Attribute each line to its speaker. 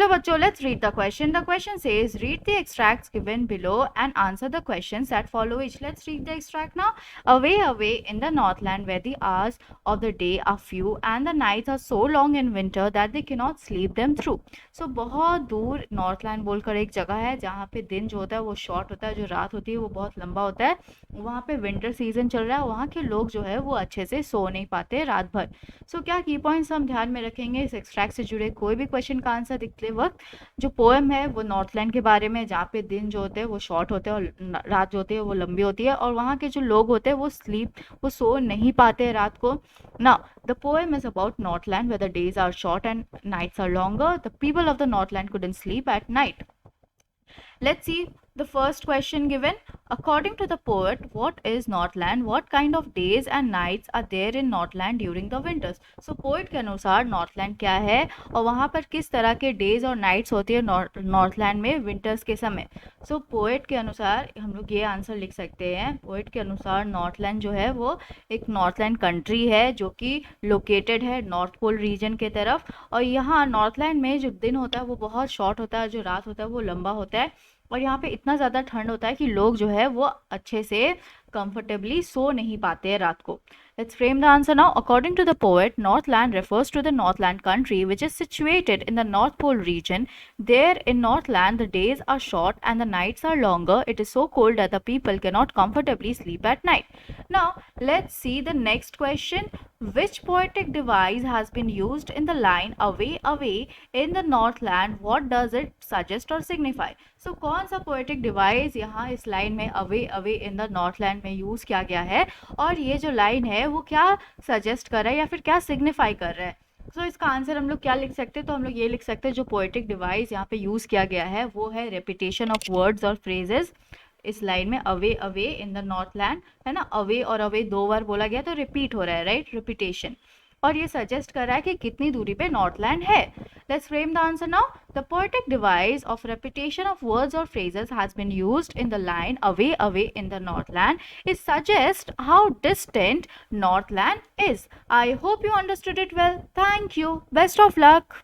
Speaker 1: चलो बच्चों, let's read the question. The question says, read the extracts given below and answer the questions that follow each. Let's read the extract now. Away in the Northland, where the hours of the day are few and the nights are so long in winter that they cannot sleep them through. So बहुत दूर Northland बोलकर एक जगह है जहाँ पे दिन जो होता है वो शॉर्ट होता है, जो रात होती है वो बहुत लंबा होता है. वहाँ पे विंटर सीजन चल रहा है, वहाँ के लोग जो है वो अच्छे से सो नहीं पाते रात भर. सो क्या की पॉइंट्स हम ध्यान में रखेंगे इस एक्सट्रैक्ट से जुड़े कोई भी क्वेश्चन का आंसर लिखते वक्त? जो पोएम है वो नॉर्थलैंड के बारे में, जहाँ पे दिन जो होते हैं वो शॉर्ट होते हैं और रात जो होती है वो लंबी होती है, और वहाँ के जो लोग होते हैं वो सो नहीं पाते रात को. Now the poem is about Northland where the days are short and nights are longer. The people of the Northland couldn't sleep at night. Let's see the first question given. According to the poet, what is Northland? What kind of days and nights are there in Northland during the winters? So poet के अनुसार Northland क्या है और वहाँ पर किस तरह के days और nights होती है Northland में winters के समय. So poet के अनुसार हम लोग ये आंसर लिख सकते हैं. poet के अनुसार Northland जो है वो एक Northland country है जो कि located है North Pole region के तरफ, और यहाँ Northland में जो दिन होता है वो बहुत short होता है, जो रात होता है वो लंबा होता है, और यहाँ पे इतना ज़्यादा ठंड होता है कि लोग जो है वो अच्छे से कंफर्टेबली सो नहीं पाते हैं रात को. Let's frame the answer now. According to the poet, Northland refers to the Northland country which is situated in the North Pole region. There in Northland, the days are short and the nights are longer. It is so cold that the people cannot comfortably sleep at night. Now, let's see the next question. Which poetic device has been used in the line away in the Northland? What does it suggest or signify? So, कौन सा poetic device यहाँ इस line में away in the Northland में use किया गया है, और ये जो लाइन है वो क्या सजेस्ट कर रहा है या फिर क्या सिग्निफाई कर रहा है? तो इसका आंसर हम लोग क्या लिख सकते हैं? तो हम लोग ये लिख सकते हैं जो पोएटिक डिवाइस यहाँ पे यूज़ किया गया है वो है रेपिटेशन ऑफ वर्ड्स और फ्रेजेस. इस लाइन में अवे इन द नॉर्थलैंड है ना, अवे और अवे दो बार बोला गया तो रिपीट हो रहा है, राइट, रिपीटेशन, और ये सजेस्ट कर रहा है कि कितनी दूरी पे नॉर्थलैंड है. Let's frame the answer now. The poetic device of repetition of words or phrases has been used in the line away in the Northland. It suggests how distant Northland is. I hope you understood it well. Thank you. Best of luck.